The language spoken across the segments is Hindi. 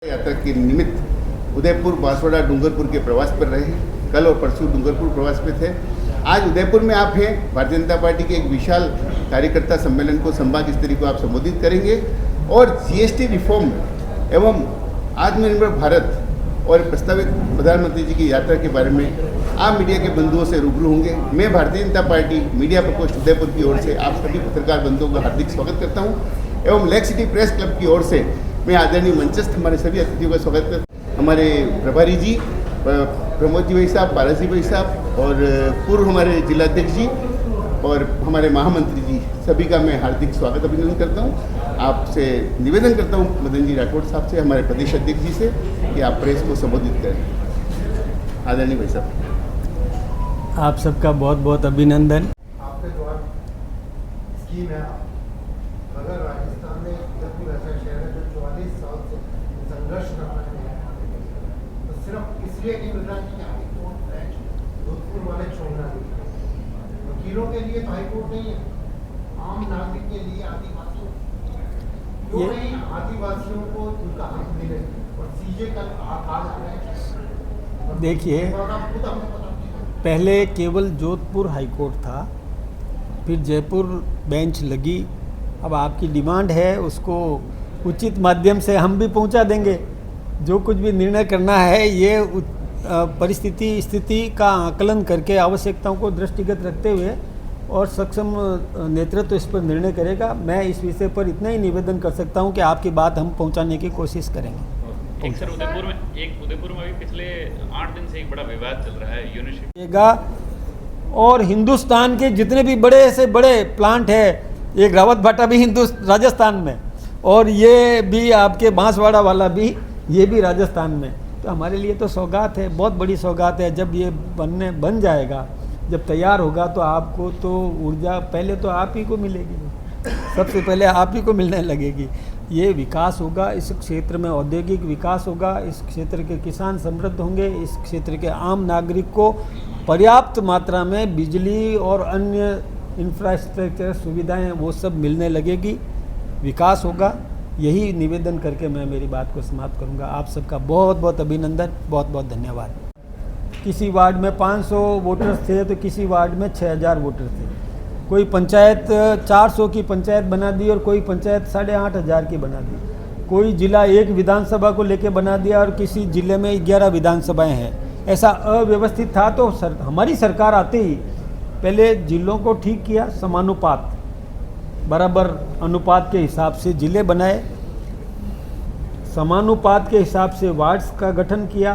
यात्रा के निमित्त उदयपुर, बांसवाड़ा, डूंगरपुर के प्रवास पर रहे हैं। कल और परसों डूंगरपुर प्रवास पे थे। आज उदयपुर में आप हैं। भारतीय जनता पार्टी के एक विशाल कार्यकर्ता सम्मेलन को संभाग स्तरीय को आप संबोधित करेंगे और जीएसटी रिफॉर्म एवं आत्मनिर्भर भारत और प्रस्तावित प्रधानमंत्री जी की यात्रा के बारे में आप मीडिया के बंधुओं से रूबरू होंगे। मैं भारतीय जनता पार्टी मीडिया प्रकोष्ठ उदयपुर की ओर से आप सभी पत्रकार बंधुओं का हार्दिक स्वागत करता हूँ एवं लेक सिटी प्रेस क्लब की ओर से मैं आदरणीय मंचस्थ हमारे सभी अतिथियों का स्वागत करता हूँ। हमारे प्रभारी जी प्रमोद जी भाई साहब, बालाजी भाई साहब और पूर्व हमारे जिलाध्यक्ष जी और हमारे महामंत्री जी, सभी का मैं हार्दिक स्वागत अभिनंदन करता हूँ। आपसे निवेदन करता हूँ मदन जी राठौड़ साहब से, हमारे प्रदेश अध्यक्ष जी से, कि आप प्रेस को संबोधित करें। आदरणीय भाई साहब, आप सबका बहुत बहुत अभिनंदन। आपके द्वारा स्कीम है, अगर राजस्थान में उदयपुर ऐसा शहर है जो 44 साल से संघर्ष कर रहे हैं, तो सिर्फ इसलिए नहीं मिल रहा कि हाईकोर्ट बेंच जोधपुर वाले छोड़ना नहीं। वकीलों के लिए तो हाईकोर्ट नहीं है, आम नागरिक के लिए, आदिवासियों क्यों नहीं, आदिवासियों को उनका हक मिले। और सीजे कल आ रहे हैं। देखिए, पहले केवल जोधपुर हाईकोर्ट था, फिर जयपुर बेंच लगी। अब आपकी डिमांड है, उसको उचित माध्यम से हम भी पहुंचा देंगे। जो कुछ भी निर्णय करना है, ये स्थिति का आकलन करके आवश्यकताओं को दृष्टिगत रखते हुए और सक्षम नेतृत्व इस पर निर्णय करेगा। मैं इस विषय पर इतना ही निवेदन कर सकता हूं कि आपकी बात हम पहुंचाने की कोशिश करेंगे। एक सर उदयपुर में भी पिछले 8 दिन से एक बड़ा विवाद चल रहा है यूनिवर्सिटी। और हिंदुस्तान के जितने भी बड़े से बड़े प्लांट है, एक रावत भाटा भी राजस्थान में, और ये भी आपके बांसवाड़ा वाला भी, ये भी राजस्थान में। तो हमारे लिए तो सौगात है, बहुत बड़ी सौगात है। जब ये बन जाएगा, जब तैयार होगा, तो आपको तो ऊर्जा पहले तो आप ही को मिलेगी, सबसे पहले आप ही को मिलने लगेगी। ये विकास होगा, इस क्षेत्र में औद्योगिक विकास होगा, इस क्षेत्र के किसान समृद्ध होंगे, इस क्षेत्र के आम नागरिक को पर्याप्त मात्रा में बिजली और अन्य इंफ्रास्ट्रक्चर सुविधाएं वो सब मिलने लगेगी, विकास होगा। यही निवेदन करके मैं मेरी बात को समाप्त करूंगा। आप सबका बहुत बहुत अभिनंदन, बहुत बहुत धन्यवाद। किसी वार्ड में 500 वोटर्स थे तो किसी वार्ड में 6000 वोटर थे। कोई पंचायत 400 की पंचायत बना दी और कोई पंचायत 8500 की बना दी। कोई जिला एक विधानसभा को लेके बना दिया और किसी जिले में 11 विधानसभाएं हैं। ऐसा अव्यवस्थित था। तो हमारी सरकार आते ही पहले जिलों को ठीक किया, समानुपात बराबर अनुपात के हिसाब से जिले बनाए, समानुपात के हिसाब से वार्ड्स का गठन किया,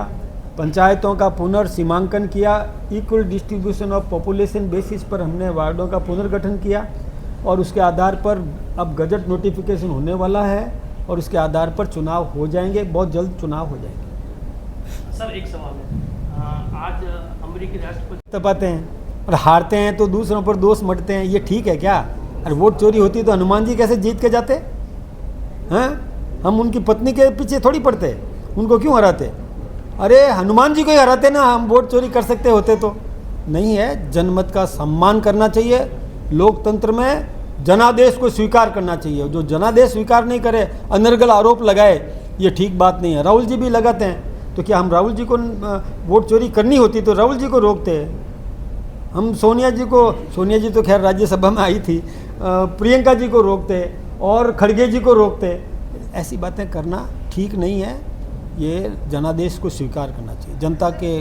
पंचायतों का पुनर्सीमांकन किया, equal distribution of population basis पर हमने वार्डों का पुनर्गठन किया और उसके आधार पर अब गजट नोटिफिकेशन होने वाला है और उसके आधार पर चुनाव हो जाएंगे, बहुत जल्द चुनाव हो जाएंगे। सर एक सवाल है, आज अमेरिकी राष्ट्रपति तपाते हैं और हारते हैं तो दूसरों पर दोष मढ़ते हैं, ये ठीक है क्या? अरे वोट चोरी होती तो हनुमान जी कैसे जीत के जाते हैं? हम उनकी पत्नी के पीछे थोड़ी पड़ते, उनको क्यों हराते? अरे हनुमान जी को ही हराते ना, हम वोट चोरी कर सकते होते तो। नहीं है, जनमत का सम्मान करना चाहिए। लोकतंत्र में जनादेश को स्वीकार करना चाहिए। जो जनादेश स्वीकार नहीं करे, अनर्गल आरोप लगाए, ये ठीक बात नहीं है। राहुल जी भी लगाते हैं, तो क्या हम राहुल जी को वोट चोरी करनी होती तो राहुल जी को रोकते हैं? हम सोनिया जी तो खैर राज्यसभा में आई थी, प्रियंका जी को रोकते और खड़गे जी को रोकते। ऐसी बातें करना ठीक नहीं है। ये जनादेश को स्वीकार करना चाहिए, जनता के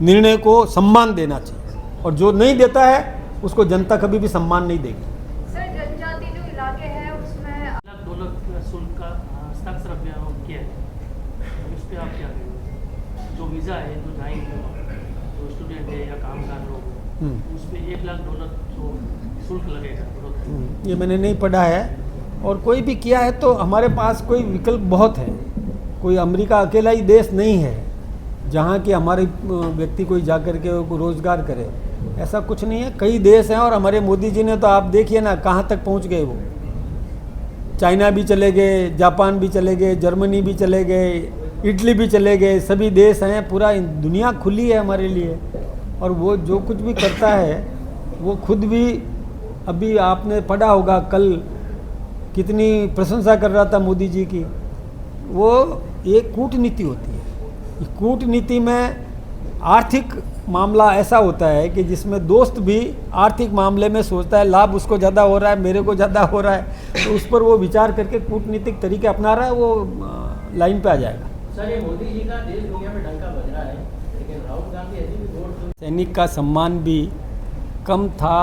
निर्णय को सम्मान देना चाहिए, और जो नहीं देता है उसको जनता कभी भी सम्मान नहीं देगी। सर, जनजाति जो इलाके हैं उसमें $2 शुल्क का हस्ताक्षर अभियान किया है, उस पर आप क्या कहेंगे? जो वीज़ा है, जो जाएंगे, जो स्टूडेंट है या कामगार लोग, उस पर $1,00,000 जो शुल्क लगेगा। ये मैंने नहीं पढ़ा है, और कोई भी किया है तो हमारे पास कोई विकल्प बहुत है। कोई अमेरिका अकेला ही देश नहीं है जहाँ कि हमारे व्यक्ति कोई जाकर के रोजगार करे, ऐसा कुछ नहीं है। कई देश हैं, और हमारे मोदी जी ने तो आप देखिए ना कहाँ तक पहुँच गए। वो चाइना भी चले गए, जापान भी चले गए, जर्मनी भी चले गए, इटली भी चले गए, सभी देश हैं। पूरा दुनिया खुली है हमारे लिए, और वो जो कुछ भी करता है वो खुद भी, अभी आपने पढ़ा होगा कल कितनी प्रशंसा कर रहा था मोदी जी की। वो एक कूटनीति होती है। कूटनीति में आर्थिक मामला ऐसा होता है कि जिसमें दोस्त भी आर्थिक मामले में सोचता है लाभ उसको ज़्यादा हो रहा है, मेरे को ज़्यादा हो रहा है, तो उस पर वो विचार करके कूटनीतिक तरीके अपना रहा है, वो लाइन पे आ जाएगा। सर, ये मोदी जी का देश दुनिया में डंका बज रहा है, लेकिन राहुल गांधी ऐसी भी वोट सैनिक का सम्मान भी कम था।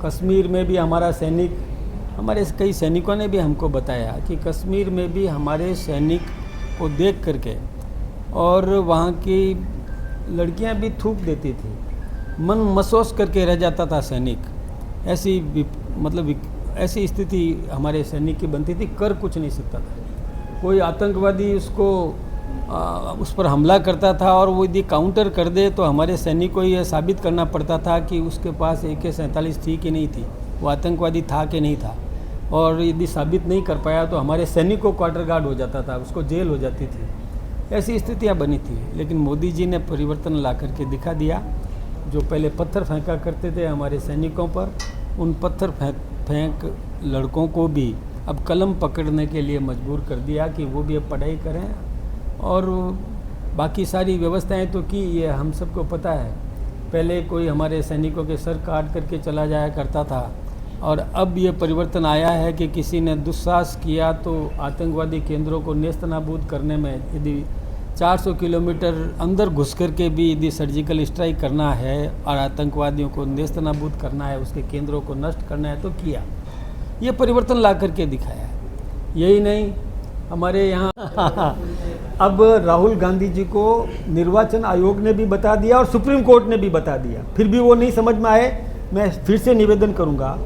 कश्मीर में भी हमारा सैनिक, हमारे कई सैनिकों ने भी हमको बताया कि कश्मीर में भी हमारे सैनिक को देख करके और वहाँ की लड़कियां भी थूक देती थी, मन महसूस करके रह जाता था सैनिक। ऐसी स्थिति हमारे सैनिक की बनती थी, कर कुछ नहीं सकता था। कोई आतंकवादी उस पर हमला करता था और वो यदि काउंटर कर दे तो हमारे सैनिक को ये साबित करना पड़ता था कि उसके पास AK-47 थी कि नहीं थी, वो आतंकवादी था कि नहीं था, और यदि साबित नहीं कर पाया तो हमारे सैनिक को क्वार्टर गार्ड हो जाता था, उसको जेल हो जाती थी। ऐसी स्थितियां बनी थी। लेकिन मोदी जी ने परिवर्तन ला करके दिखा दिया। जो पहले पत्थर फेंका करते थे हमारे सैनिकों पर, उन पत्थर फेंक लड़कों को भी अब कलम पकड़ने के लिए मजबूर कर दिया कि वो भी अब पढ़ाई करें, और बाकी सारी व्यवस्थाएं तो की, ये हम सबको पता है। पहले कोई हमारे सैनिकों के सर काट करके चला जाया करता था, और अब ये परिवर्तन आया है कि किसी ने दुस्साहस किया तो आतंकवादी केंद्रों को नेस्तनाबूद करने में, यदि 400 किलोमीटर अंदर घुस करके भी यदि सर्जिकल स्ट्राइक करना है और आतंकवादियों को नेस्तनाबूद करना है, उसके केंद्रों को नष्ट करना है, तो किया। ये परिवर्तन ला करके दिखाया। यही नहीं, हमारे यहाँ अब राहुल गांधी जी को निर्वाचन आयोग ने भी बता दिया और सुप्रीम कोर्ट ने भी बता दिया, फिर भी वो नहीं समझ में आए। मैं फिर से निवेदन करूँगा,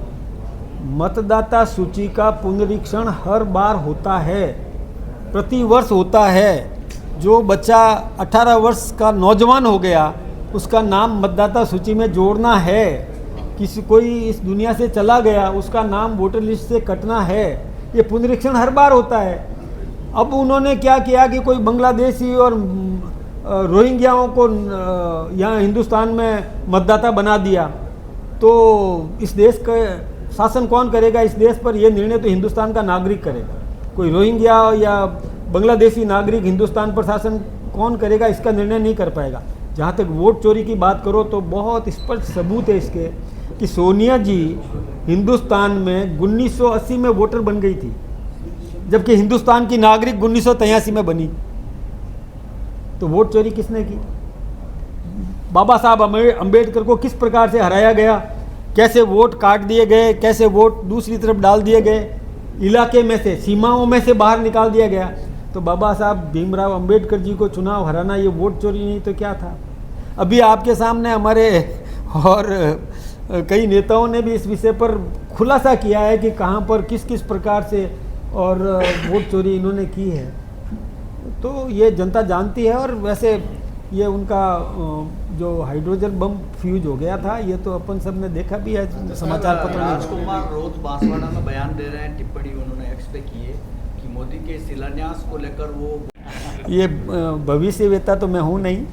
मतदाता सूची का पुनरीक्षण हर बार होता है, प्रतिवर्ष होता है। जो बच्चा 18 वर्ष का नौजवान हो गया उसका नाम मतदाता सूची में जोड़ना है। कोई इस दुनिया से चला गया उसका नाम वोटर लिस्ट से कटना है। ये पुनरीक्षण हर बार होता है। अब उन्होंने क्या किया कि कोई बांग्लादेशी और रोहिंग्याओं को यहाँ हिंदुस्तान में मतदाता बना दिया, तो इस देश का शासन कौन करेगा? इस देश पर यह निर्णय तो हिंदुस्तान का नागरिक करेगा। कोई रोहिंग्या या बांग्लादेशी नागरिक हिंदुस्तान पर शासन कौन करेगा, इसका निर्णय नहीं कर पाएगा। जहाँ तक वोट चोरी की बात करो तो बहुत स्पष्ट सबूत है इसके कि सोनिया जी हिंदुस्तान में 1980 में वोटर बन गई थी, जबकि हिंदुस्तान की नागरिक 1983 में बनी। तो वोट चोरी किसने की? बाबा साहब अम्बेडकर को किस प्रकार से हराया गया, कैसे वोट काट दिए गए, कैसे वोट दूसरी तरफ डाल दिए गए, इलाके में से, सीमाओं में से बाहर निकाल दिया गया। तो बाबा साहब भीमराव अंबेडकर जी को चुनाव हराना ये वोट चोरी नहीं तो क्या था? अभी आपके सामने हमारे और कई नेताओं ने भी इस विषय पर खुलासा किया है कि कहाँ पर किस किस प्रकार से और वोट चोरी इन्होंने की है। तो ये जनता जानती है। और वैसे ये उनका जो हाइड्रोजन बम फ्यूज हो गया था, ये तो अपन सब ने देखा भी है समाचार पत्रों में। राजकुमार रोज बांसवाड़ा में बयान दे रहे हैं, टिप्पणी उन्होंने एक्स पे की है कि मोदी के शिलान्यास को लेकर वो ये भविष्यवेता तो मैं हूँ नहीं,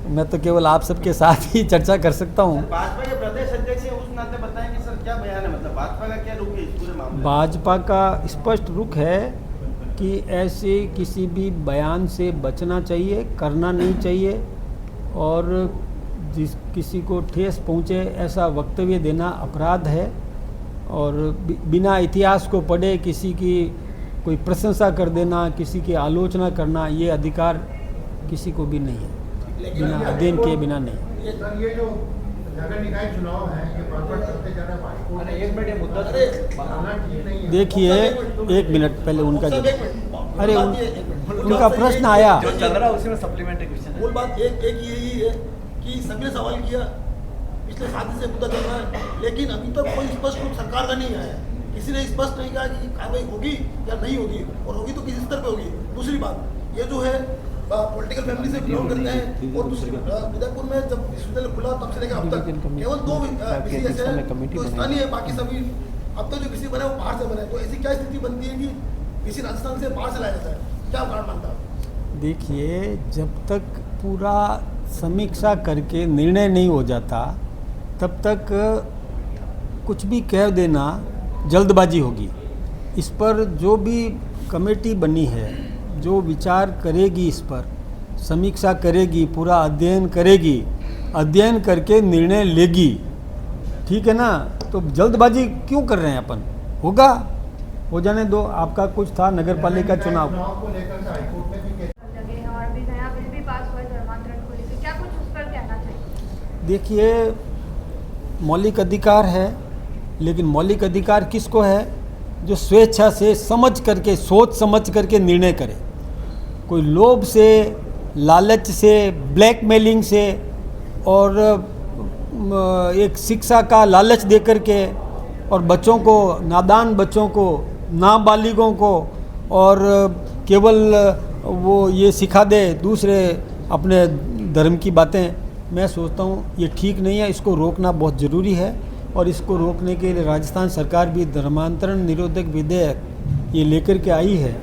मैं तो केवल आप सबके साथ ही चर्चा कर सकता हूँ। भाजपा के प्रदेश अध्यक्ष हैं, उस नाते बताएंगे सर क्या बयान है, मतलब भाजपा का क्या रुख है इस पूरे मामले में? भाजपा का स्पष्ट रुख है कि ऐसे किसी भी बयान से बचना चाहिए, करना नहीं चाहिए, और किसी को ठेस पहुँचे ऐसा वक्तव्य देना अपराध है। और बिना इतिहास को पढ़े किसी की कोई प्रशंसा कर देना, किसी की आलोचना करना, ये अधिकार किसी को भी नहीं है, बिना अध्ययन के बिना नहीं। ये जो नगर निकाय चुनाव है ये बार-बार चलते जा रहा है, भाजपा अरे एक मिनट, ये मुद्दा बनाना ठीक नहीं है। देखिए, एक मिनट पहले उनका जवाब, अरे उनका प्रश्न आया जो चल रहा है उसी में सप्लीमेंट्री क्वेश्चन मूल बात एक यही है कि सभी ने सवाल किया, पिछले 7 दिन से मुद्दा चल रहा है, लेकिन अभी तक कोई स्पष्ट रूप सरकार का नहीं आया। किसी ने स्पष्ट नहीं कहा कि कार्रवाई होगी या नहीं होगी, और होगी तो किस स्तर पे होगी। दूसरी बात, ये जो है पॉलिटिकल फैमिली से बिलोंग करते हैं, और दूसरी उदयपुर में जब विश्वविद्यालय खुला तब से लेकर अब तक केवल 2 विषय ऐसे हैं जो स्थानीय है, बाकी सभी अब तक जो विषय बने वो बाहर से बने। तो ऐसी क्या स्थिति बनती है कि किसी राजस्थान से बाहर से लाया जाता है, क्या कारण मानता है? देखिए, जब तक पूरा समीक्षा करके निर्णय नहीं हो जाता तब तक कुछ भी कह देना जल्दबाजी होगी। इस पर जो भी कमेटी बनी है, जो विचार करेगी इस पर, समीक्षा करेगी, पूरा अध्ययन करेगी, अध्ययन करके निर्णय लेगी, ठीक है ना। तो जल्दबाजी क्यों कर रहे हैं अपन, होगा, हो जाने दो। आपका कुछ था नगर पालिका चुनाव को लेकर के हाईकोर्ट में भी केस लगे हैं और भी नया बिल भी पास हुआ है धर्मांतरण को लेकर, क्या कुछ उस पर कहना चाहिए? देखिए, मौलिक अधिकार है, लेकिन मौलिक अधिकार किसको है? जो स्वेच्छा से समझ करके, सोच समझ करके निर्णय करे। कोई लोभ से, लालच से, ब्लैकमेलिंग से और एक शिक्षा का लालच दे करके और बच्चों को, नादान बच्चों को, नाबालिगों को, और केवल वो ये सिखा दे दूसरे अपने धर्म की बातें, मैं सोचता हूँ ये ठीक नहीं है। इसको रोकना बहुत ज़रूरी है और इसको रोकने के लिए राजस्थान सरकार भी धर्मांतरण निरोधक विधेयक ये लेकर के आई है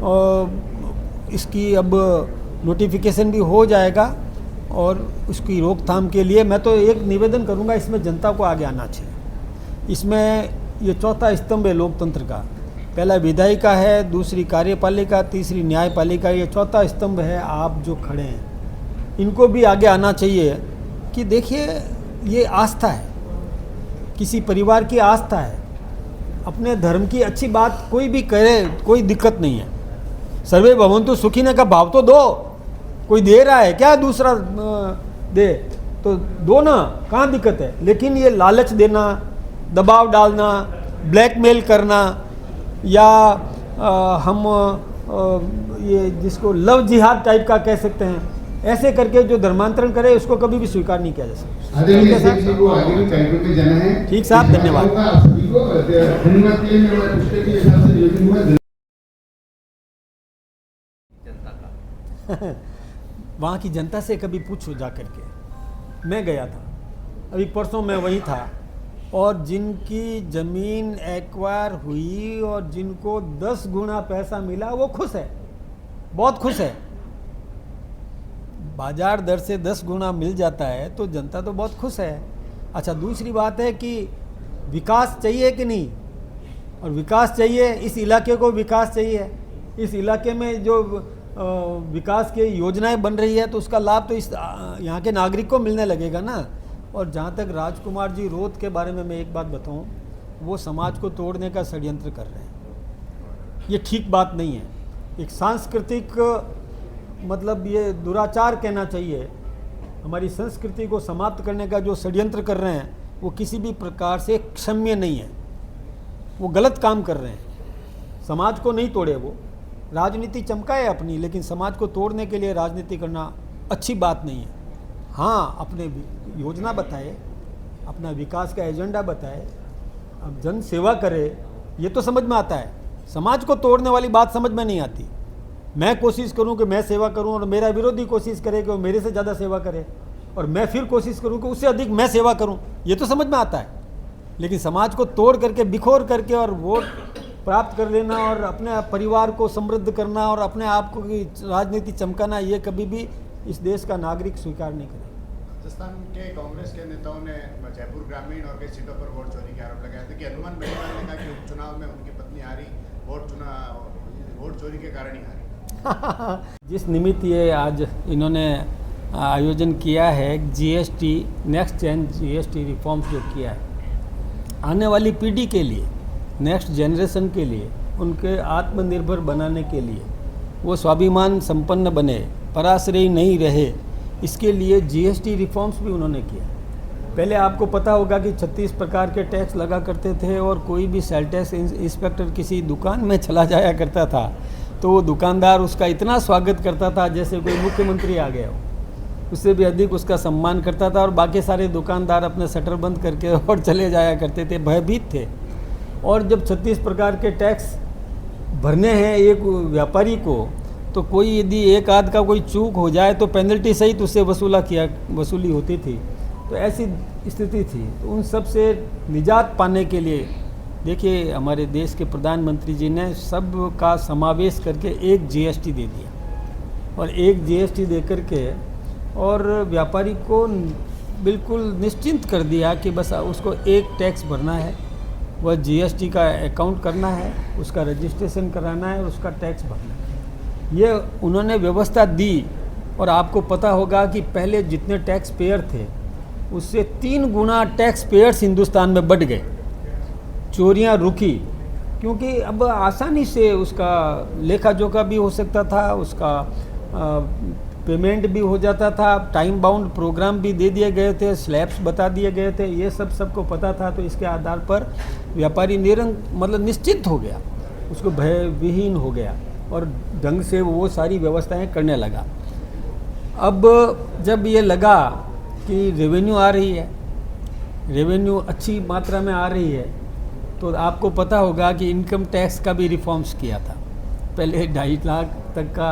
और इसकी अब नोटिफिकेशन भी हो जाएगा और उसकी रोकथाम के लिए मैं तो एक निवेदन करूंगा, इसमें जनता को आगे आना चाहिए। इसमें ये चौथा स्तंभ है लोकतंत्र का, पहला विधायिका है, दूसरी कार्यपालिका, तीसरी न्यायपालिका, ये चौथा स्तंभ है। आप जो खड़े हैं इनको भी आगे आना चाहिए कि देखिए ये आस्था है, किसी परिवार की आस्था है, अपने धर्म की अच्छी बात कोई भी करे, कोई दिक्कत नहीं है। सर्वे भवन्तु सुखिनः का भाव तो दो, कोई दे रहा है क्या दूसरा दे तो दो ना, कहाँ दिक्कत है। लेकिन ये लालच देना, दबाव डालना, ब्लैकमेल करना या ये जिसको लव जिहाद टाइप का कह सकते हैं, ऐसे करके जो धर्मांतरण करे उसको कभी भी स्वीकार नहीं किया जा सकता। ठीक साहब, धन्यवाद। वहाँ की जनता से कभी पूछो जा करके। मैं गया था, अभी परसों मैं वहीं था, और जिनकी ज़मीन एक्वायर हुई और जिनको 10 गुना पैसा मिला वो खुश है, बहुत खुश है। बाजार दर से 10 गुना मिल जाता है तो जनता तो बहुत खुश है। अच्छा, दूसरी बात है कि विकास चाहिए कि नहीं, और विकास चाहिए, इस इलाके को विकास चाहिए। इस इलाके में जो विकास की योजनाएं बन रही है तो उसका लाभ तो इस यहाँ के नागरिक को मिलने लगेगा ना। और जहाँ तक राजकुमार जी रोत के बारे में मैं एक बात बताऊँ, वो समाज को तोड़ने का षड्यंत्र कर रहे हैं, ये ठीक बात नहीं है। एक सांस्कृतिक मतलब ये दुराचार कहना चाहिए, हमारी संस्कृति को समाप्त करने का जो षड्यंत्र कर रहे हैं वो किसी भी प्रकार से क्षम्य नहीं है। वो गलत काम कर रहे हैं, समाज को नहीं तोड़े, वो राजनीति चमकाए अपनी, लेकिन समाज को तोड़ने के लिए राजनीति करना अच्छी बात नहीं है। हाँ, अपने योजना बताए, अपना विकास का एजेंडा बताए, अब जन सेवा करे, ये तो समझ में आता है। समाज को तोड़ने वाली बात समझ में नहीं आती। मैं कोशिश करूं कि मैं सेवा करूं और मेरा विरोधी कोशिश करे कि वो मेरे से ज़्यादा सेवा करे, और मैं फिर कोशिश करूं कि उससे अधिक मैं सेवा करूं, ये तो समझ में आता है। लेकिन समाज को तोड़ करके, बिखोर करके और वोट प्राप्त कर लेना और अपने परिवार को समृद्ध करना और अपने आप को राजनीति चमकाना, ये कभी भी इस देश का नागरिक स्वीकार नहीं करे। राजस्थान के कांग्रेस के नेताओं ने जयपुर ग्रामीण और कई सीटों पर वोट चोरी के आरोप लगाए थे कि हनुमान बेनीवाल ने कहा कि उपचुनाव में उनकी पत्नी हारी, वोट चोरी के कारण ही हारी। जिस निमित्त ये आज इन्होंने आयोजन किया है, GST, next gen GST reforms जो किया है, आने वाली पीढ़ी के लिए, नेक्स्ट जनरेशन के लिए, उनके आत्मनिर्भर बनाने के लिए, वो स्वाभिमान संपन्न बने, पराश्रयी नहीं रहे, इसके लिए जीएसटी रिफॉर्म्स भी उन्होंने किया। पहले आपको पता होगा कि 36 प्रकार के टैक्स लगा करते थे और कोई भी सेल टैक्स इंस्पेक्टर किसी दुकान में चला जाया करता था तो वो दुकानदार उसका इतना स्वागत करता था जैसे कोई मुख्यमंत्री आ गया हो, उससे भी अधिक उसका सम्मान करता था, और बाकी सारे दुकानदार अपने शटर बंद करके और चले जाया करते थे, भयभीत थे। और जब 36 प्रकार के टैक्स भरने हैं एक व्यापारी को, तो कोई यदि एक आध का कोई चूक हो जाए तो पेनल्टी सहित उससे वसूली होती थी। तो ऐसी स्थिति थी। तो उन सब से निजात पाने के लिए देखिए हमारे देश के प्रधानमंत्री जी ने सब का समावेश करके एक जीएसटी दे दिया, और एक जीएसटी दे करके और व्यापारी को बिल्कुल निश्चिंत कर दिया कि बस उसको एक टैक्स भरना है, वह जीएसटी का अकाउंट करना है, उसका रजिस्ट्रेशन कराना है और उसका टैक्स भरना है। ये उन्होंने व्यवस्था दी। और आपको पता होगा कि पहले जितने टैक्स पेयर थे उससे 3 गुना टैक्स पेयर्स हिंदुस्तान में बढ़ गए। चोरियां रुकी क्योंकि अब आसानी से उसका लेखा जोखा भी हो सकता था, उसका पेमेंट भी हो जाता था, टाइम बाउंड प्रोग्राम भी दे दिए गए थे, स्लैब्स बता दिए गए थे, ये सब सबको पता था। तो इसके आधार पर व्यापारी निश्चिंत हो गया, उसको भय विहीन हो गया और ढंग से वो सारी व्यवस्थाएं करने लगा। अब जब ये लगा कि रेवेन्यू आ रही है, रेवेन्यू अच्छी मात्रा में आ रही है, तो आपको पता होगा कि इनकम टैक्स का भी रिफॉर्म्स किया था। पहले 2.5 लाख तक का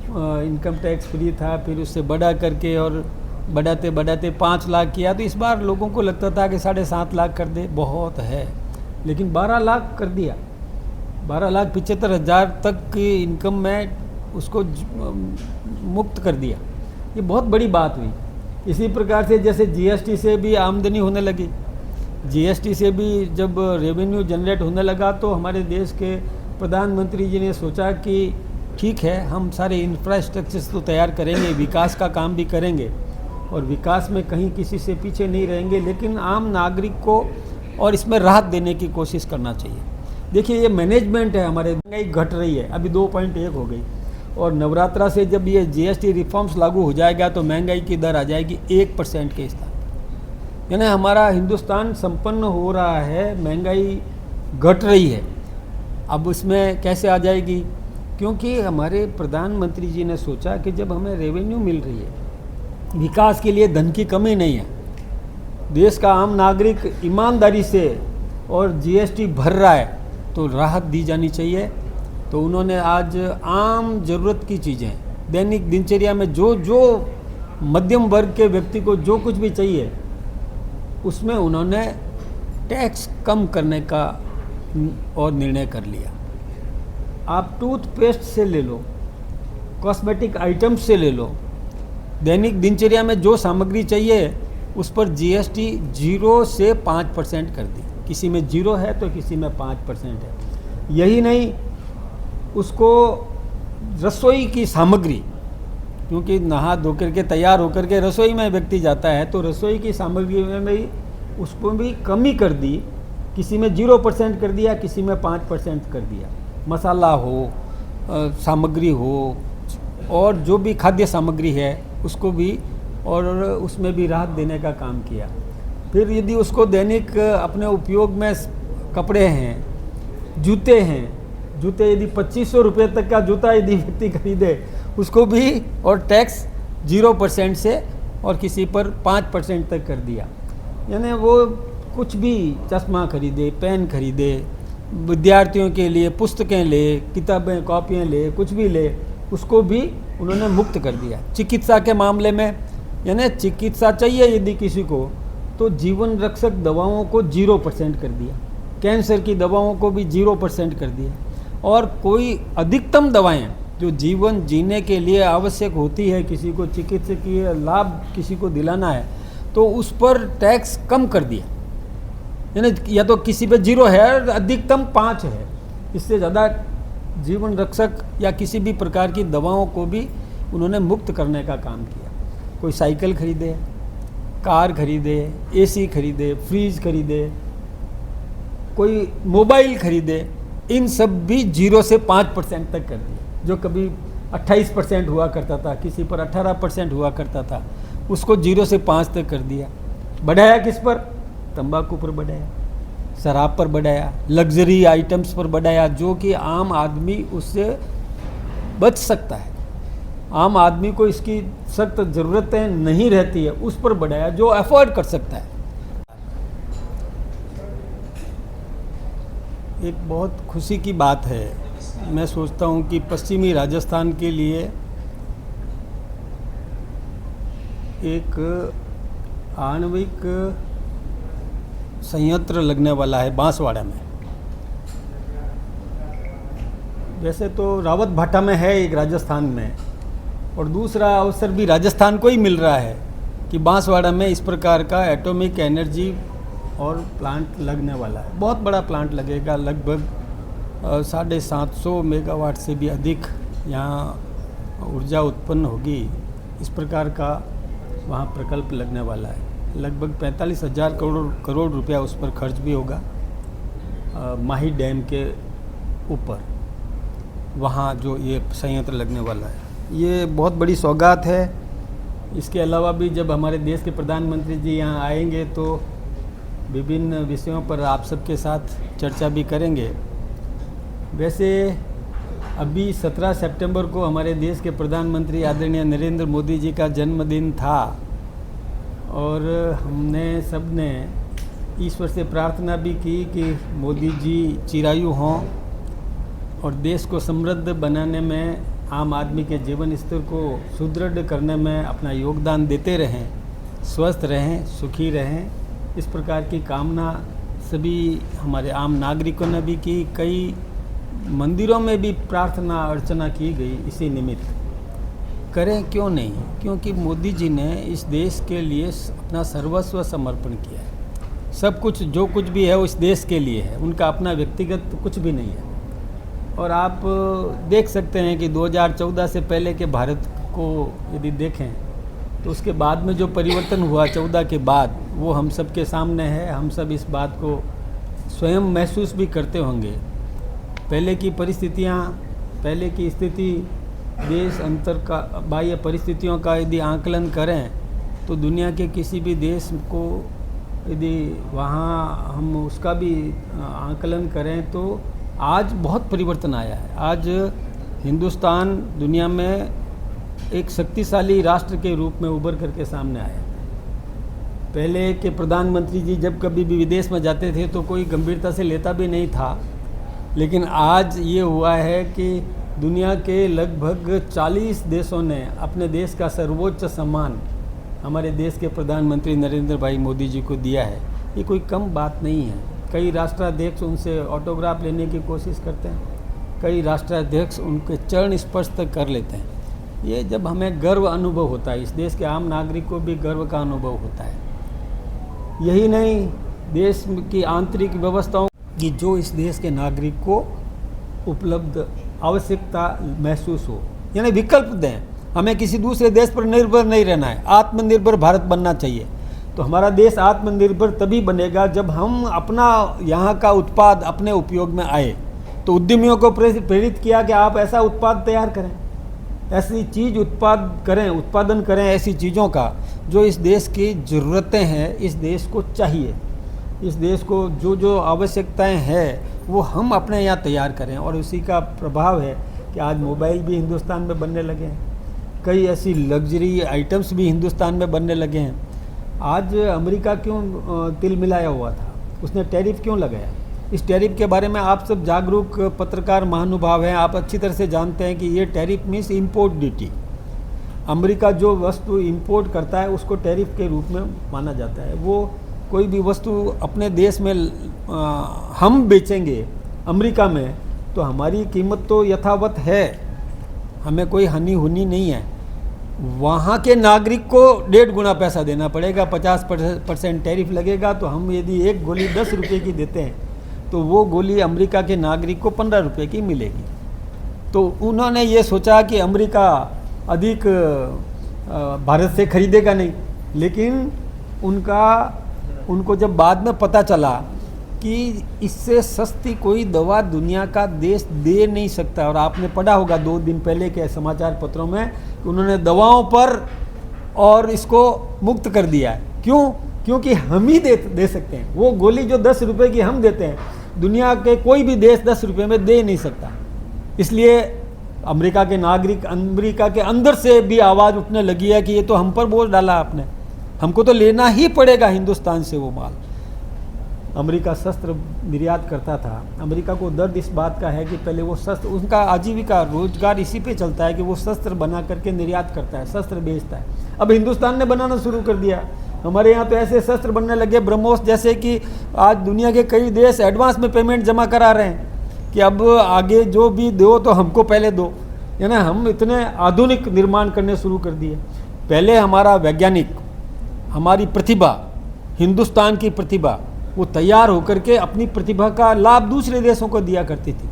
इनकम टैक्स फ्री था, फिर उससे बढ़ा करके और बढ़ाते बढ़ाते 5 लाख किया। तो इस बार लोगों को लगता था कि 7.5 लाख कर दे, बहुत है, लेकिन 12 लाख कर दिया। 12,75,000 तक की इनकम में उसको मुक्त कर दिया। ये बहुत बड़ी बात हुई। इसी प्रकार से जैसे जीएसटी से भी आमदनी होने लगी, जीएसटी से भी जब रेवेन्यू जनरेट होने लगा तो हमारे देश के प्रधानमंत्री जी ने सोचा कि ठीक है, हम सारे इंफ्रास्ट्रक्चर्स तो तैयार करेंगे, विकास का काम भी करेंगे और विकास में कहीं किसी से पीछे नहीं रहेंगे, लेकिन आम नागरिक को और इसमें राहत देने की कोशिश करना चाहिए। देखिए, ये मैनेजमेंट है, हमारे महंगाई घट रही है, अभी 2.1 हो गई और नवरात्रा से जब ये जीएसटी रिफॉर्म्स लागू हो जाएगा तो महंगाई की दर आ जाएगी 1% के स्थान, यानी हमारा हिंदुस्तान संपन्न हो रहा है, महंगाई घट रही है। अब उसमें कैसे आ जाएगी? क्योंकि हमारे प्रधानमंत्री जी ने सोचा कि जब हमें रेवेन्यू मिल रही है, विकास के लिए धन की कमी नहीं है, देश का आम नागरिक ईमानदारी से और जीएसटी भर रहा है, तो राहत दी जानी चाहिए। तो उन्होंने आज आम ज़रूरत की चीज़ें, दैनिक दिनचर्या में जो मध्यम वर्ग के व्यक्ति को जो कुछ भी चाहिए, उसमें उन्होंने टैक्स कम करने का और निर्णय कर लिया। आप टूथपेस्ट से ले लो, कॉस्मेटिक आइटम्स से ले लो, दैनिक दिनचर्या में जो सामग्री चाहिए उस पर जीएसटी 0 से 5% कर दी। किसी में 0 है तो किसी में 5% है। यही नहीं, उसको रसोई की सामग्री, क्योंकि नहा धो करके तैयार होकर के रसोई में व्यक्ति जाता है, तो रसोई की सामग्री में भी उसको भी कमी कर दी। किसी में 0% कर दिया, किसी में 5% कर दिया। मसाला हो, सामग्री हो और जो भी खाद्य सामग्री है उसको भी, और उसमें भी राहत देने का काम किया। फिर यदि उसको दैनिक अपने उपयोग में कपड़े हैं, जूते हैं, जूते यदि 2500 रुपये तक का जूता यदि व्यक्ति खरीदे उसको भी और टैक्स 0% से और किसी पर 5% तक कर दिया। यानी वो कुछ भी चश्मा खरीदे, पेन खरीदे, विद्यार्थियों के लिए पुस्तकें ले, किताबें कॉपियाँ ले, कुछ भी ले, उसको भी उन्होंने मुक्त कर दिया। चिकित्सा के मामले में, यानी चिकित्सा चाहिए यदि किसी को, तो जीवन रक्षक दवाओं को 0% कर दिया, कैंसर की दवाओं को भी 0% कर दिया, और कोई अधिकतम दवाएं जो जीवन जीने के लिए आवश्यक होती है, किसी को चिकित्सकीय लाभ किसी को दिलाना है, तो उस पर टैक्स कम कर दिया। यानी या तो किसी पे 0 है और अधिकतम 5 है, इससे ज़्यादा जीवन रक्षक या किसी भी प्रकार की दवाओं को भी उन्होंने मुक्त करने का काम किया। कोई साइकिल खरीदे, कार खरीदे, एसी खरीदे, फ्रीज खरीदे, कोई मोबाइल खरीदे, इन सब भी 0 से 5% तक कर दिया। जो कभी 28% हुआ करता था, किसी पर 18% हुआ करता था, उसको 0 से 5 तक कर दिया। बढ़ाया किस पर? तंबाकू पर बढ़ाया, शराब पर बढ़ाया, लग्जरी आइटम्स पर बढ़ाया, जो कि आम आदमी उससे बच सकता है, आम आदमी को इसकी सख्त ज़रूरतें नहीं रहती है, उस पर बढ़ाया जो अफोर्ड कर सकता है। एक बहुत खुशी की बात है, मैं सोचता हूँ कि पश्चिमी राजस्थान के लिए एक आणविक संयंत्र लगने वाला है बांसवाड़ा में। वैसे तो रावत भाटा में है एक राजस्थान में, और दूसरा अवसर भी राजस्थान को ही मिल रहा है कि बांसवाड़ा में इस प्रकार का एटॉमिक एनर्जी और प्लांट लगने वाला है। बहुत बड़ा प्लांट लगेगा, लगभग 750 मेगावाट से भी अधिक यहाँ ऊर्जा उत्पन्न होगी, इस प्रकार का वहाँ प्रकल्प लगने वाला है। लगभग 45,000 करोड़ रुपया उस पर खर्च भी होगा। माही डैम के ऊपर वहाँ जो ये संयंत्र लगने वाला है, ये बहुत बड़ी सौगात है। इसके अलावा भी जब हमारे देश के प्रधानमंत्री जी यहाँ आएंगे तो विभिन्न विषयों पर आप सबके साथ चर्चा भी करेंगे। वैसे अभी 17 सितंबर को हमारे देश के प्रधानमंत्री आदरणीय नरेंद्र मोदी जी का जन्मदिन था और हमने सब ने ईश्वर से प्रार्थना भी की कि मोदी जी चिरायु हों और देश को समृद्ध बनाने में, आम आदमी के जीवन स्तर को सुदृढ़ करने में अपना योगदान देते रहें, स्वस्थ रहें, सुखी रहें। इस प्रकार की कामना सभी हमारे आम नागरिकों ने भी की। कई मंदिरों में भी प्रार्थना अर्चना की गई इसी निमित्त। करें क्यों नहीं, क्योंकि मोदी जी ने इस देश के लिए अपना सर्वस्व समर्पण किया है। सब कुछ जो कुछ भी है वो इस देश के लिए है, उनका अपना व्यक्तिगत कुछ भी नहीं है। और आप देख सकते हैं कि 2014 से पहले के भारत को यदि देखें तो उसके बाद में जो परिवर्तन हुआ 14 के बाद, वो हम सब के सामने है। हम सब इस बात को स्वयं महसूस भी करते होंगे। पहले की परिस्थितियाँ, पहले की स्थिति, देश अंतर का बाह्य परिस्थितियों का यदि आंकलन करें तो दुनिया के किसी भी देश को यदि वहाँ हम उसका भी आंकलन करें तो आज बहुत परिवर्तन आया है। आज हिंदुस्तान दुनिया में एक शक्तिशाली राष्ट्र के रूप में उभर करके सामने आया। पहले के प्रधानमंत्री जी जब कभी भी विदेश में जाते थे तो कोई गंभीरता से लेता भी नहीं था, लेकिन आज ये हुआ है कि दुनिया के लगभग 40 देशों ने अपने देश का सर्वोच्च सम्मान हमारे देश के प्रधानमंत्री नरेंद्र भाई मोदी जी को दिया है। ये कोई कम बात नहीं है। कई राष्ट्राध्यक्ष उनसे ऑटोग्राफ लेने की कोशिश करते हैं, कई राष्ट्राध्यक्ष उनके चरण स्पर्श तक कर लेते हैं। ये जब हमें गर्व अनुभव होता है, इस देश के आम नागरिक को भी गर्व का अनुभव होता है। यही नहीं, देश की आंतरिक व्यवस्थाओं की जो इस देश के नागरिक को उपलब्ध आवश्यकता महसूस हो, यानी विकल्प दें। हमें किसी दूसरे देश पर निर्भर नहीं रहना है, आत्मनिर्भर भारत बनना चाहिए। तो हमारा देश आत्मनिर्भर तभी बनेगा जब हम अपना यहाँ का उत्पाद अपने उपयोग में आए। तो उद्यमियों को प्रेरित किया कि आप ऐसा उत्पाद तैयार करें, ऐसी चीज़ उत्पादन करें ऐसी चीज़ों का जो इस देश की ज़रूरतें हैं, इस देश को चाहिए, इस देश को जो जो आवश्यकताएं हैं वो हम अपने यहाँ तैयार करें। और उसी का प्रभाव है कि आज मोबाइल भी हिंदुस्तान में बनने लगे हैं, कई ऐसी लग्जरी आइटम्स भी हिंदुस्तान में बनने लगे हैं। आज अमेरिका क्यों तिल मिलाया हुआ था, उसने टैरिफ क्यों लगाया? इस टैरिफ के बारे में आप सब जागरूक पत्रकार महानुभाव हैं, आप अच्छी तरह से जानते हैं कि ये tariff means import duty. America जो वस्तु इंपोर्ट करता है उसको टैरिफ के रूप में माना जाता है। वो कोई भी वस्तु अपने देश में हम बेचेंगे अमेरिका में तो हमारी कीमत तो यथावत है, हमें कोई हानि होनी नहीं है। वहाँ के नागरिक को 1.5 गुना पैसा देना पड़ेगा, 50% टैरिफ लगेगा। तो हम यदि एक गोली 10 रुपये की देते हैं तो वो गोली अमेरिका के नागरिक को 15 रुपये की मिलेगी। तो उन्होंने ये सोचा कि अमेरिका अधिक भारत से खरीदेगा नहीं, लेकिन उनको जब बाद में पता चला कि इससे सस्ती कोई दवा दुनिया का देश दे नहीं सकता। और आपने पढ़ा होगा 2 दिन पहले के समाचार पत्रों में कि उन्होंने दवाओं पर और इसको मुक्त कर दिया है। क्यों? क्योंकि हम ही दे सकते हैं। वो गोली जो 10 रुपये की हम देते हैं, दुनिया के कोई भी देश 10 रुपये में दे नहीं सकता। इसलिए अमेरिका के नागरिक, अमेरिका के अंदर से भी आवाज़ उठने लगी है कि ये तो हम पर बोझ डाला आपने, हमको तो लेना ही पड़ेगा हिंदुस्तान से वो माल। अमेरिका शस्त्र निर्यात करता था। अमेरिका को दर्द इस बात का है कि पहले वो शस्त्र, उनका आजीविका रोजगार इसी पे चलता है कि वो शस्त्र बना करके निर्यात करता है, शस्त्र बेचता है। अब हिंदुस्तान ने बनाना शुरू कर दिया। हमारे यहाँ तो ऐसे शस्त्र बनने लगे ब्रह्मोस जैसे कि आज दुनिया के कई देश एडवांस में पेमेंट जमा करा रहे हैं कि अब आगे जो भी दो तो हमको पहले दो। यानी हम इतने आधुनिक निर्माण करने शुरू कर दिए। पहले हमारा वैज्ञानिक, हमारी प्रतिभा, हिंदुस्तान की प्रतिभा, वो तैयार होकर के अपनी प्रतिभा का लाभ दूसरे देशों को दिया करती थी।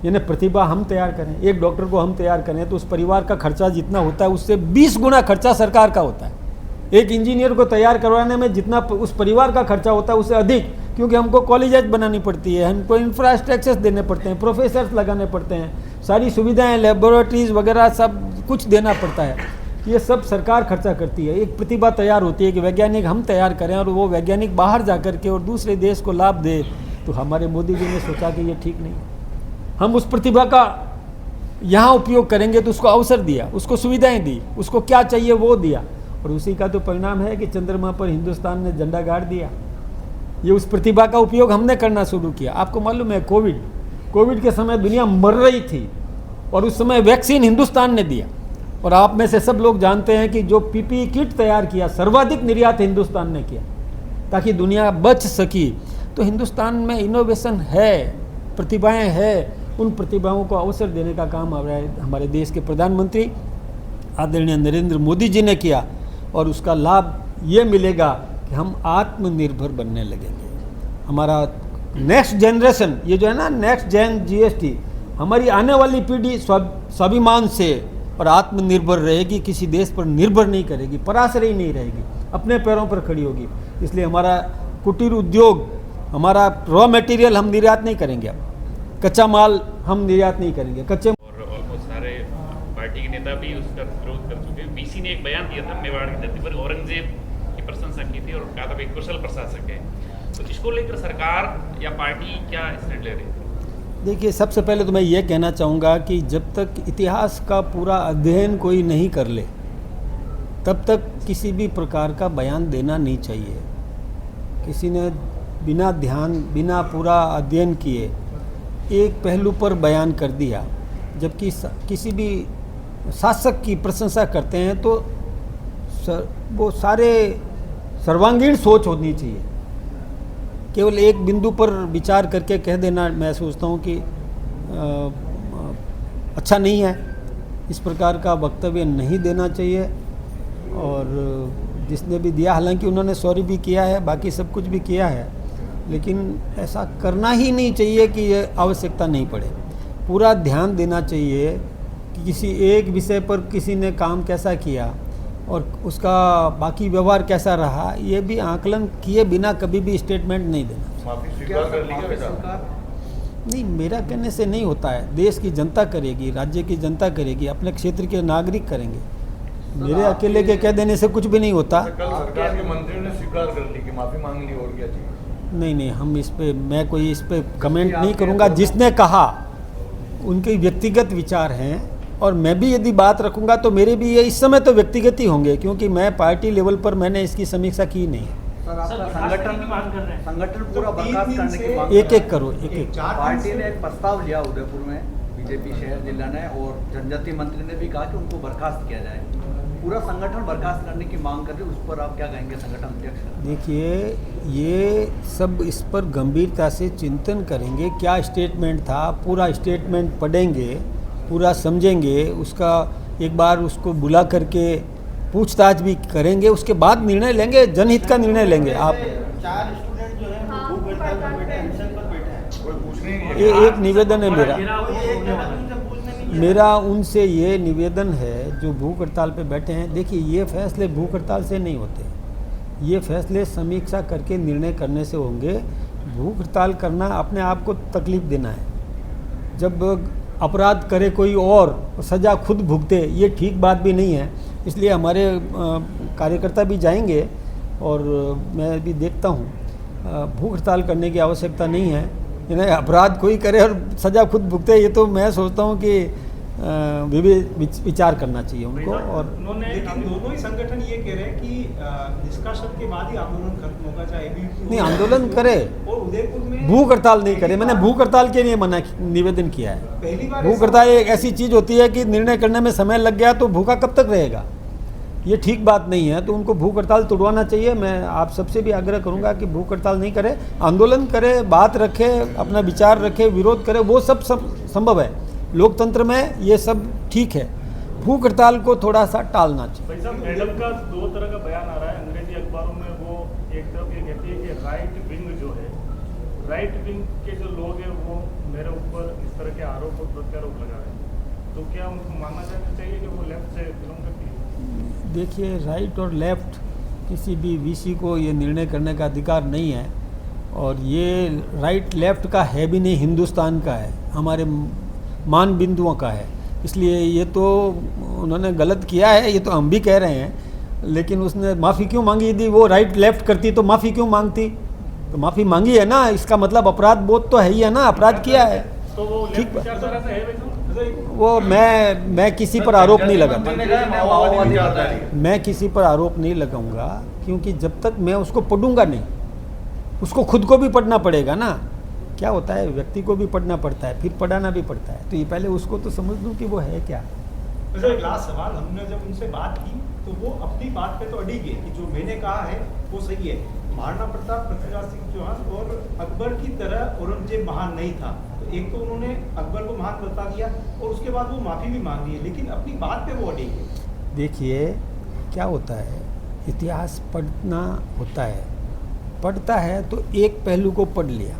यानी प्रतिभा हम तैयार करें, एक डॉक्टर को हम तैयार करें तो उस परिवार का खर्चा जितना होता है उससे 20 गुना खर्चा सरकार का होता है। एक इंजीनियर को तैयार करवाने में जितना उस परिवार का खर्चा होता है उससे अधिक, क्योंकि हमको कॉलेजेस बनानी पड़ती है, हमको इंफ्रास्ट्रक्चर्स देने पड़ते हैं, प्रोफेसर्स लगाने पड़ते हैं, सारी सुविधाएं, लेबोरेटरीज वगैरह सब कुछ देना पड़ता है। ये सब सरकार खर्चा करती है। एक प्रतिभा तैयार होती है कि वैज्ञानिक हम तैयार करें और वो वैज्ञानिक बाहर जा कर के और दूसरे देश को लाभ दे, तो हमारे मोदी जी ने सोचा कि ये ठीक नहीं। हम उस प्रतिभा का यहाँ उपयोग करेंगे तो उसको अवसर दिया, उसको सुविधाएं दी, उसको क्या चाहिए वो दिया, और उसी का तो परिणाम है कि चंद्रमा पर हिंदुस्तान ने झंडा गाड़ दिया। ये उस प्रतिभा का उपयोग हमने करना शुरू किया। आपको मालूम है कोविड के समय दुनिया मर रही थी और उस समय वैक्सीन हिंदुस्तान ने दिया, और आप में से सब लोग जानते हैं कि जो पीपीई किट तैयार किया सर्वाधिक निर्यात हिंदुस्तान ने किया ताकि दुनिया बच सकी। तो हिंदुस्तान में इनोवेशन है, प्रतिभाएं हैं, उन प्रतिभाओं को अवसर देने का काम हमारे देश के प्रधानमंत्री आदरणीय नरेंद्र मोदी जी ने किया, और उसका लाभ ये मिलेगा कि हम आत्मनिर्भर बनने लगेंगे। हमारा नेक्स्ट जनरेशन, ये जो है ना नेक्स्ट जेन जीएसटी, हमारी आने वाली पीढ़ी स्वाभिमान से और आत्मनिर्भर रहेगी, किसी देश पर निर्भर नहीं करेगी, पराश्रयी नहीं रहेगी, अपने पैरों पर खड़ी होगी। इसलिए हमारा कुटीर उद्योग, हमारा रॉ मटेरियल हम निर्यात नहीं करेंगे, अब कच्चा माल हम निर्यात नहीं करेंगे, कच्चे और ऑलमोस्ट सारे पार्टी के नेता भी उसका विरोध कर चुके हैं। बीसी ने एक बयान दिया था मेवाड़ की धरती पर, औरंगजेब की प्रशंसा की थी और कहा था भाई कुशल प्रशासक है। तो इसको लेकर सरकार या पार्टी क्या स्टैंड ले रही है? देखिए, सबसे पहले तो मैं ये कहना चाहूँगा कि जब तक इतिहास का पूरा अध्ययन कोई नहीं कर ले तब तक किसी भी प्रकार का बयान देना नहीं चाहिए। किसी ने बिना ध्यान, बिना पूरा अध्ययन किए एक पहलू पर बयान कर दिया, जबकि किसी भी शासक की प्रशंसा करते हैं तो वो सारे सर्वांगीण सोच होनी चाहिए। केवल एक बिंदु पर विचार करके कह देना, मैं सोचता हूँ कि अच्छा नहीं है। इस प्रकार का वक्तव्य नहीं देना चाहिए। और जिसने भी दिया, हालांकि उन्होंने सॉरी भी किया है, बाकी सब कुछ भी किया है, लेकिन ऐसा करना ही नहीं चाहिए कि ये आवश्यकता नहीं पड़े। पूरा ध्यान देना चाहिए कि किसी एक विषय पर किसी ने काम कैसा किया और उसका बाकी व्यवहार कैसा रहा, ये भी आकलन किए बिना कभी भी स्टेटमेंट नहीं देना। माफी स्वीकार कर ली क्या वैसा? नहीं, मेरा कहने से नहीं होता है। देश की जनता करेगी, राज्य की जनता करेगी, अपने क्षेत्र के नागरिक करेंगे। मेरे अकेले के कह देने से कुछ भी नहीं होता। कल सरकार के मंत्रियों ने स्वीकार कर ली कि माफी मांग ली, और क्या चाहिए? नहीं, हम इस पे, मैं कोई इस पे कमेंट नहीं करूँगा। जिसने कहा उनके व्यक्तिगत विचार हैं, और मैं भी यदि बात रखूँगा तो मेरे भी ये इस समय तो व्यक्तिगत ही होंगे, क्योंकि मैं पार्टी लेवल पर मैंने इसकी समीक्षा की नहीं। सर, आपका संगठन पूरा बर्खास्त करने की मांग एक करो। पार्टी ने एक प्रस्ताव लिया उदयपुर में, बीजेपी शहर जिला ने, और जनजातीय मंत्री ने भी कहा कि उनको बर्खास्त किया जाए। पूरा संगठन बर्खास्त करने की मांग कर रहे, उस पर आप क्या कहेंगे संगठन अध्यक्ष? देखिए, ये सब इस पर गंभीरता से चिंतन करेंगे। क्या स्टेटमेंट था, पूरा स्टेटमेंट पढ़ेंगे, पूरा समझेंगे, उसका एक बार उसको बुला करके पूछताछ भी करेंगे, उसके बाद निर्णय लेंगे, जनहित का निर्णय लेंगे। आप 4 स्टूडेंट जो है वो भूख हड़ताल पर बैठे हैं, अनशन पर बैठे हैं। कोई पूछने ही नहीं है। ये एक निवेदन है मेरा मेरा उनसे ये निवेदन है जो भूख हड़ताल पे बैठे हैं। देखिए, ये फैसले भूख हड़ताल से नहीं होते, ये फैसले समीक्षा करके निर्णय करने से होंगे। भूख हड़ताल करना अपने आप को तकलीफ देना है। जब अपराध करे कोई और सज़ा खुद भुगते, ये ठीक बात भी नहीं है। इसलिए हमारे कार्यकर्ता भी जाएंगे, और मैं भी देखता हूँ भूख हड़ताल करने की आवश्यकता नहीं है। यानी अपराध कोई करे और सज़ा खुद भुगते, ये तो मैं सोचता हूँ कि विचार करना चाहिए उनको। और उन्होंने, लेकिन दोनों ही संगठन ये कह रहे हैं कि निष्कासन के बाद ही आंदोलन खत्म होगा, चाहे नहीं आंदोलन करे, और उदयपुर में भूख हड़ताल नहीं करे। मैंने भूख हड़ताल के लिए निवेदन किया है। पहली बार भूख हड़ताल एक ऐसी चीज़ होती है कि निर्णय करने में समय लग गया तो भूखा कब तक रहेगा, ये ठीक बात नहीं है। तो उनको भूख हड़ताल तोड़वाना चाहिए। मैं आप सबसे भी आग्रह करूंगा कि भूख हड़ताल नहीं करे, आंदोलन करे, बात रखे, अपना विचार रखे, विरोध करे, वो सब संभव है। लोकतंत्र में ये सब ठीक है। भूख हड़ताल को थोड़ा सा टालना चाहिए। भाई साहब, मैडम का 2 तरह का बयान आ रहा है अंग्रेजी अखबारों में। वो एक तरफ ये कहती है कि राइट विंग जो है राइट विंग के जो लोग हैं वो मेरे ऊपर इस तरह के आरोप और प्रत्यारोप लगा रहे हैं, तो क्या उनको मानना चाहिए कि वो लेफ्ट से बिलोंग करती है? देखिए, राइट और लेफ्ट किसी भी वीसी को ये निर्णय करने का अधिकार नहीं है, और ये राइट लेफ्ट का है भी नहीं, हिंदुस्तान का है, हमारे मान बिंदुओं का है। इसलिए ये तो उन्होंने गलत किया है, ये तो हम भी कह रहे हैं, लेकिन उसने माफ़ी क्यों मांगी? यदि वो राइट लेफ्ट करती तो माफ़ी क्यों मांगती? तो माफ़ी मांगी है ना, इसका मतलब अपराध बोध तो है ही है ना, अपराध किया है। तो वो ठीक लेफ्ट विचारधारा से है वैसे? वो मैं किसी पर आरोप नहीं लगाऊंगा, मैं किसी पर आरोप नहीं लगाऊंगा, क्योंकि जब तक मैं उसको पढ़ूंगा नहीं, उसको खुद को भी पढ़ना पड़ेगा ना। क्या होता है, व्यक्ति को भी पढ़ना पड़ता है, फिर पढ़ाना भी पड़ता है, तो ये पहले उसको तो समझ लूँ कि वो है क्या। सर एक लास्ट सवाल, हमने जब उनसे बात की तो वो अपनी बात पे तो अड़ी गए कि जो मैंने कहा है वो सही है। महाराणा प्रताप, पृथ्वीराज सिंह चौहान और अकबर की तरह औरंगजेब महान नहीं था, तो एक तो उन्होंने अकबर को महान बता दिया और उसके बाद वो माफ़ी भी मांग ली है, लेकिन अपनी बात पे वो अड़ी गए। देखिए क्या होता है, इतिहास पढ़ना होता है, पढ़ता है तो एक पहलू को पढ़ लिया,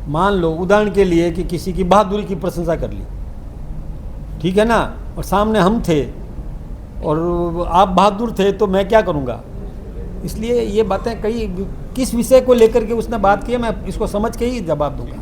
मान लो उदाहरण के लिए कि किसी की बहादुरी की प्रशंसा कर ली, ठीक है ना, और सामने हम थे और आप बहादुर थे, तो मैं क्या करूँगा? इसलिए ये बातें कई किस विषय को लेकर के उसने बात की है, मैं इसको समझ के ही जवाब दूंगा।